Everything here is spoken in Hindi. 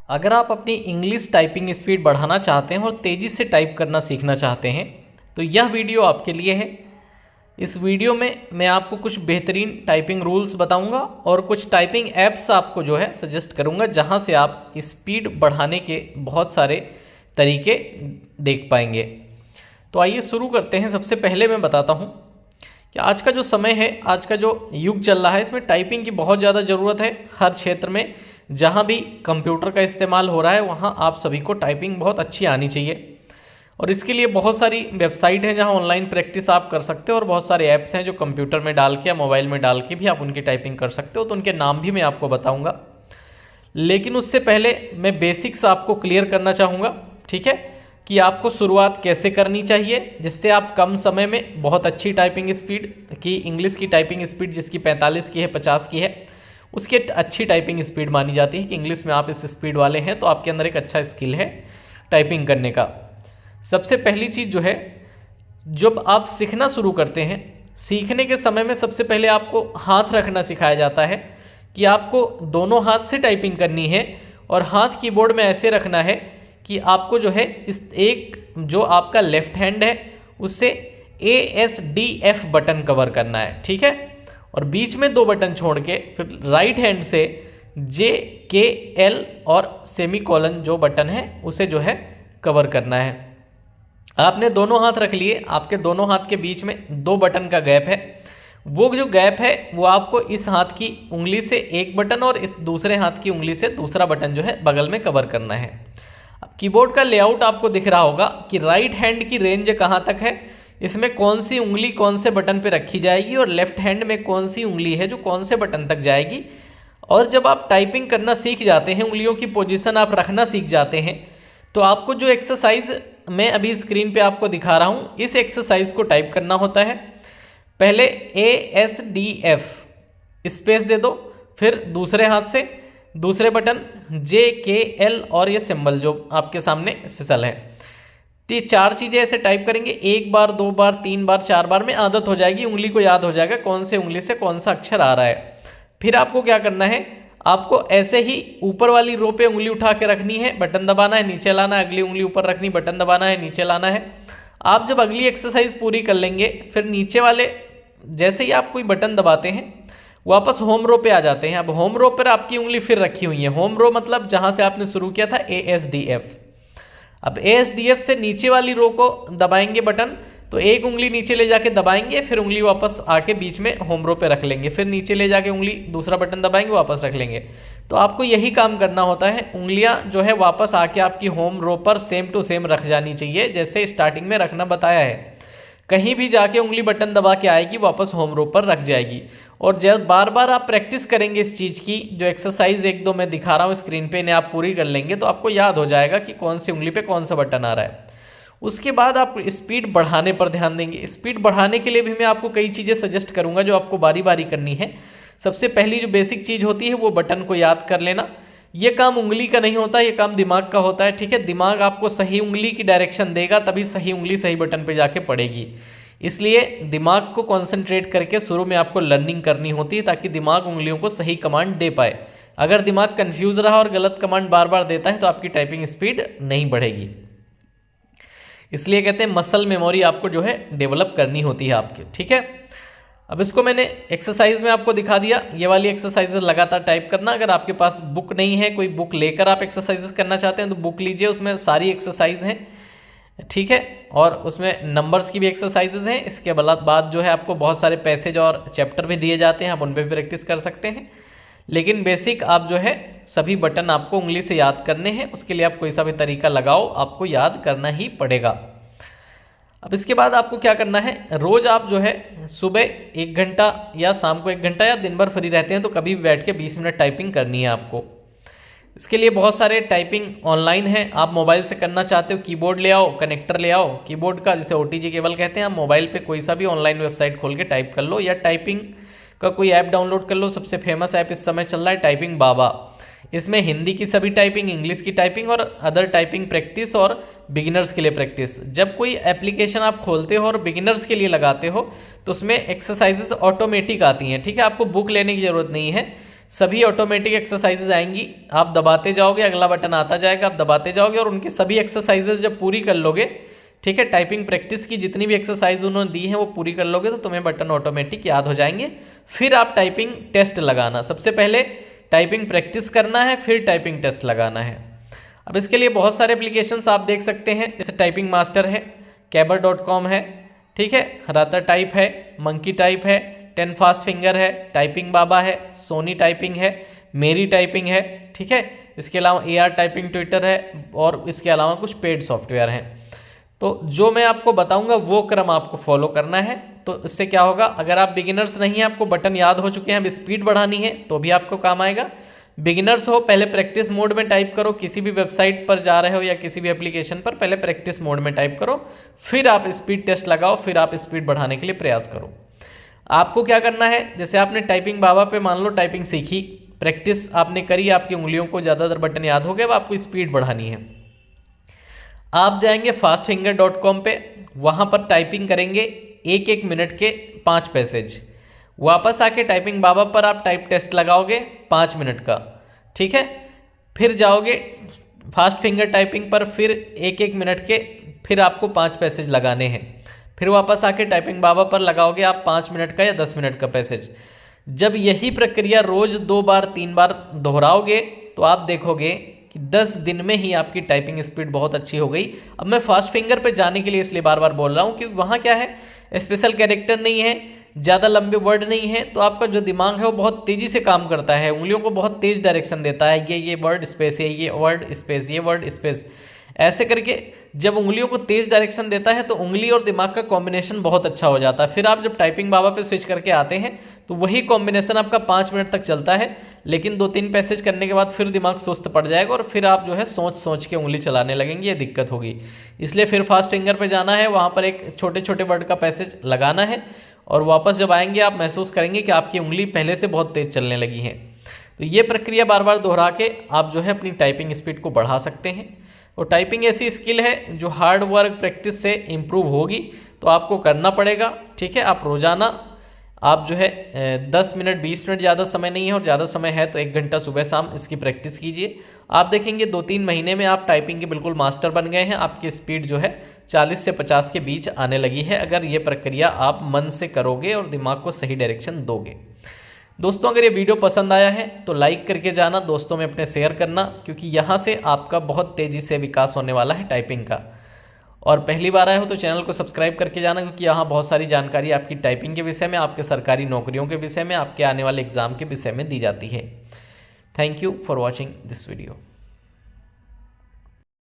अगर आप अपनी इंग्लिश टाइपिंग स्पीड बढ़ाना चाहते हैं और तेज़ी से टाइप करना सीखना चाहते हैं तो यह वीडियो आपके लिए है। इस वीडियो में मैं आपको कुछ बेहतरीन टाइपिंग रूल्स बताऊंगा और कुछ टाइपिंग ऐप्स आपको जो है सजेस्ट करूंगा जहां से आप स्पीड बढ़ाने के बहुत सारे तरीके देख पाएंगे। तो आइए शुरू करते हैं। सबसे पहले मैं बताता हूं कि आज का जो समय है, आज का जो युग चल रहा है, इसमें टाइपिंग की बहुत ज़्यादा ज़रूरत है। हर क्षेत्र में जहाँ भी कंप्यूटर का इस्तेमाल हो रहा है वहाँ आप सभी को टाइपिंग बहुत अच्छी आनी चाहिए और इसके लिए बहुत सारी वेबसाइट हैं जहाँ ऑनलाइन प्रैक्टिस आप कर सकते हो और बहुत सारे ऐप्स हैं जो कंप्यूटर में डाल के या मोबाइल में डाल के भी आप उनकी टाइपिंग कर सकते हो। तो उनके नाम भी मैं आपको बताऊँगा, लेकिन उससे पहले मैं बेसिक्स आपको क्लियर करना चाहूँगा, ठीक है, कि आपको शुरुआत कैसे करनी चाहिए जिससे आप कम समय में बहुत अच्छी टाइपिंग स्पीड की, इंग्लिश की टाइपिंग स्पीड जिसकी 45 की है, 50 की है, उसकी अच्छी टाइपिंग स्पीड मानी जाती है कि इंग्लिश में आप इस स्पीड वाले हैं तो आपके अंदर एक अच्छा स्किल है टाइपिंग करने का। सबसे पहली चीज़ जो है, जब आप सीखना शुरू करते हैं, सीखने के समय में सबसे पहले आपको हाथ रखना सिखाया जाता है कि आपको दोनों हाथ से टाइपिंग करनी है और हाथ कीबोर्ड में ऐसे रखना है कि आपको जो है इस एक जो आपका लेफ्ट हैंड है उससे ASDF बटन कवर करना है, ठीक है, और बीच में 2 बटन छोड़ के फिर राइट हैंड से JKL और सेमीकोलन जो बटन है उसे जो है कवर करना है। आपने दोनों हाथ रख लिए, आपके दोनों हाथ के बीच में 2 बटन का गैप है, वो जो गैप है वो आपको इस हाथ की उंगली से एक बटन और इस दूसरे हाथ की उंगली से दूसरा बटन जो है बगल में कवर करना है। अब कीबोर्ड का लेआउट आपको दिख रहा होगा कि राइट हैंड की रेंज कहाँ तक है, इसमें कौन सी उंगली कौन से बटन पे रखी जाएगी और लेफ्ट हैंड में कौन सी उंगली है जो कौन से बटन तक जाएगी। और जब आप टाइपिंग करना सीख जाते हैं, उंगलियों की पोजीशन आप रखना सीख जाते हैं, तो आपको जो एक्सरसाइज मैं अभी स्क्रीन पे आपको दिखा रहा हूँ इस एक्सरसाइज को टाइप करना होता है। पहले ASDF स्पेस दे दो, फिर दूसरे हाथ से दूसरे बटन JKL और ये सिंबल जो आपके सामने स्पेशल है। तो ये 4 चीज़ें ऐसे टाइप करेंगे, 1 बार 2 बार 3 बार 4 बार में आदत हो जाएगी, उंगली को याद हो जाएगा कौन से उंगली से कौन सा अक्षर आ रहा है। फिर आपको क्या करना है, आपको ऐसे ही ऊपर वाली रो पे उंगली उठा के रखनी है, बटन दबाना है, नीचे लाना है, अगली उंगली ऊपर रखनी, बटन दबाना है, नीचे लाना है। आप जब अगली एक्सरसाइज पूरी कर लेंगे फिर नीचे वाले जैसे ही आप कोई बटन दबाते हैं वापस होम रो पे आ जाते हैं। अब होम रो पर आपकी उंगली फिर रखी हुई है, होम रो मतलब जहां से आपने शुरू किया था ASDF। अब ASDF से नीचे वाली रो को दबाएंगे बटन, तो एक उंगली नीचे ले जाके दबाएंगे, फिर उंगली वापस आके बीच में होम रो पे रख लेंगे, फिर नीचे ले जाके उंगली दूसरा बटन दबाएंगे, वापस रख लेंगे। तो आपको यही काम करना होता है, उंगलियां जो है वापस आके आपकी होम रो पर सेम टू सेम रख जानी चाहिए जैसे स्टार्टिंग में रखना बताया है। कहीं भी जाके उंगली बटन दबा के आएगी वापस होम रो पर रख जाएगी। और जब बार बार आप प्रैक्टिस करेंगे इस चीज़ की, जो एक्सरसाइज 1-2 मैं दिखा रहा हूँ स्क्रीन पे, इन्हें आप पूरी कर लेंगे तो आपको याद हो जाएगा कि कौन सी उंगली पे कौन सा बटन आ रहा है। उसके बाद आप स्पीड बढ़ाने पर ध्यान देंगे। स्पीड बढ़ाने के लिए भी मैं आपको कई चीज़ें सजेस्ट करूँगा जो आपको बारी बारी करनी है। सबसे पहली जो बेसिक चीज़ होती है वो बटन को याद कर लेना। ये काम उंगली का नहीं होता, ये काम दिमाग का होता है, ठीक है। दिमाग आपको सही उंगली की डायरेक्शन देगा तभी सही उंगली सही बटन पे जाके पड़ेगी। इसलिए दिमाग को कंसंट्रेट करके शुरू में आपको लर्निंग करनी होती है ताकि दिमाग उंगलियों को सही कमांड दे पाए। अगर दिमाग कंफ्यूज रहा और गलत कमांड बार बार देता है तो आपकी टाइपिंग स्पीड नहीं बढ़ेगी। इसलिए कहते हैं मसल मेमोरी आपको जो है डेवलप करनी होती है आपके, ठीक है। अब इसको मैंने एक्सरसाइज में आपको दिखा दिया, ये वाली एक्सरसाइजेस लगातार टाइप करना। अगर आपके पास बुक नहीं है, कोई बुक लेकर आप एक्सरसाइजेस करना चाहते हैं तो बुक लीजिए, उसमें सारी एक्सरसाइज हैं, ठीक है, और उसमें नंबर्स की भी एक्सरसाइजेज हैं। इसके बाद जो है आपको बहुत सारे पैसेज और चैप्टर भी दिए जाते हैं, आप उन पर भी प्रैक्टिस कर सकते हैं। लेकिन बेसिक आप जो है सभी बटन आपको उंगली से याद करने हैं, उसके लिए आप कोई सा भी तरीका लगाओ आपको याद करना ही पड़ेगा। अब इसके बाद आपको क्या करना है, रोज आप जो है सुबह 1 घंटा या शाम को 1 घंटा या दिन भर फ्री रहते हैं तो कभी भी बैठ के 20 मिनट टाइपिंग करनी है आपको। इसके लिए बहुत सारे टाइपिंग ऑनलाइन है, आप मोबाइल से करना चाहते हो कीबोर्ड ले आओ, कनेक्टर ले आओ कीबोर्ड का, जिसे OTG केबल कहते हैं। आप मोबाइल पे कोई सा भी ऑनलाइन वेबसाइट खोल के टाइप कर लो या टाइपिंग का कोई ऐप डाउनलोड कर लो। सबसे फेमस ऐप इस समय चल रहा है टाइपिंग बाबा। इसमें हिंदी की सभी टाइपिंग, इंग्लिश की टाइपिंग और अदर टाइपिंग प्रैक्टिस और बिगिनर्स के लिए प्रैक्टिस। जब कोई एप्लीकेशन आप खोलते हो और बिगिनर्स के लिए लगाते हो तो उसमें एक्सरसाइजेस ऑटोमेटिक आती हैं, ठीक है। आपको बुक लेने की जरूरत नहीं है, सभी ऑटोमेटिक एक्सरसाइजेज आएंगी, आप दबाते जाओगे, अगला बटन आता जाएगा, आप दबाते जाओगे और उनकी सभी एक्सरसाइजेज जब पूरी कर लोगे, ठीक है, टाइपिंग प्रैक्टिस की जितनी भी एक्सरसाइज उन्होंने दी है वो पूरी कर लोगे तो तुम्हें बटन ऑटोमेटिक याद हो जाएंगे। फिर आप टाइपिंग टेस्ट लगाना, सबसे पहले टाइपिंग प्रैक्टिस करना है, फिर टाइपिंग टेस्ट लगाना है। अब इसके लिए बहुत सारे एप्लीकेशंस आप देख सकते हैं, जैसे टाइपिंग मास्टर है, कैबर.com है, ठीक है, राता टाइप है, मंकी टाइप है, 10 फास्ट फिंगर है, टाइपिंग बाबा है, सोनी टाइपिंग है, मेरी टाइपिंग है, ठीक है, इसके अलावा AR टाइपिंग ट्विटर है और इसके अलावा कुछ पेड सॉफ्टवेयर हैं। तो जो मैं आपको बताऊंगा वो क्रम आपको फॉलो करना है। तो इससे क्या होगा, अगर आप बिगिनर्स नहीं हैं, आपको बटन याद हो चुके हैं, अब स्पीड बढ़ानी है तो भी आपको काम आएगा। बिगिनर्स हो, पहले प्रैक्टिस मोड में टाइप करो, किसी भी वेबसाइट पर जा रहे हो या किसी भी एप्लीकेशन पर पहले प्रैक्टिस मोड में टाइप करो, फिर आप स्पीड टेस्ट लगाओ, फिर आप स्पीड बढ़ाने के लिए प्रयास करो। आपको क्या करना है, जैसे आपने टाइपिंग बाबा पे मान लो टाइपिंग सीखी, प्रैक्टिस आपने करी, आपकी उंगलियों को ज़्यादातर बटन याद हो गए, अब आपको स्पीड बढ़ानी है। आप जाएंगे fastfinger.com पे, वहाँ पर टाइपिंग करेंगे 1-1 मिनट के 5 पैसेज। वापस आके टाइपिंग बाबा पर आप टाइप टेस्ट लगाओगे 5 मिनट का, ठीक है। फिर जाओगे फास्ट फिंगर टाइपिंग पर, फिर 1-1 मिनट के फिर आपको 5 पैसेज लगाने हैं। फिर वापस आके टाइपिंग बाबा पर लगाओगे आप 5 मिनट का या 10 मिनट का पैसेज। जब यही प्रक्रिया रोज 2 बार 3 बार दोहराओगे तो आप देखोगे कि 10 दिन में ही आपकी टाइपिंग स्पीड बहुत अच्छी हो गई। अब मैं फास्ट फिंगर पे जाने के लिए इसलिए बार बार बोल रहा हूँ क्योंकि वहाँ क्या है, स्पेशल कैरेक्टर नहीं है, ज़्यादा लंबे वर्ड नहीं है, तो आपका जो दिमाग है वो बहुत तेज़ी से काम करता है, उंगलियों को बहुत तेज़ डायरेक्शन देता है, ये वर्ड स्पेस, ये वर्ड स्पेस, ये वर्ड स्पेस, ऐसे करके जब उंगलियों को तेज़ डायरेक्शन देता है तो उंगली और दिमाग का कॉम्बिनेशन बहुत अच्छा हो जाता है। फिर आप जब टाइपिंग बाबा पे स्विच करके आते हैं तो वही कॉम्बिनेशन आपका 5 मिनट तक चलता है, लेकिन 2-3 पैसेज करने के बाद फिर दिमाग सुस्त पड़ जाएगा और फिर आप जो है सोच सोच के उंगली चलाने लगेंगे, ये दिक्कत होगी। इसलिए फिर फास्ट फिंगर पे जाना है, वहाँ पर एक छोटे छोटे वर्ड का पैसेज लगाना है और वापस जब आएंगे आप महसूस करेंगे कि आपकी उंगली पहले से बहुत तेज़ चलने लगी है। तो ये प्रक्रिया बार बार दोहरा के आप जो है अपनी टाइपिंग स्पीड को बढ़ा सकते हैं। और टाइपिंग ऐसी स्किल है जो हार्ड वर्क प्रैक्टिस से इम्प्रूव होगी, तो आपको करना पड़ेगा, ठीक है। आप रोज़ाना आप जो है 10 मिनट 20 मिनट, ज़्यादा समय नहीं है और ज़्यादा समय है तो 1 घंटा सुबह शाम इसकी प्रैक्टिस कीजिए। आप देखेंगे 2-3 महीने में आप टाइपिंग के बिल्कुल मास्टर बन गए हैं, आपकी स्पीड जो है 40 से 50 के बीच आने लगी है, अगर ये प्रक्रिया आप मन से करोगे और दिमाग को सही डायरेक्शन दोगे। दोस्तों, अगर ये वीडियो पसंद आया है तो लाइक करके जाना, दोस्तों में अपने शेयर करना, क्योंकि यहाँ से आपका बहुत तेज़ी से विकास होने वाला है टाइपिंग का। और पहली बार आए हो तो चैनल को सब्सक्राइब करके जाना, क्योंकि यहाँ बहुत सारी जानकारी आपकी टाइपिंग के विषय में, आपके सरकारी नौकरियों के विषय में, आपके आने वाले एग्जाम के विषय में दी जाती है। Thank you for watching this video.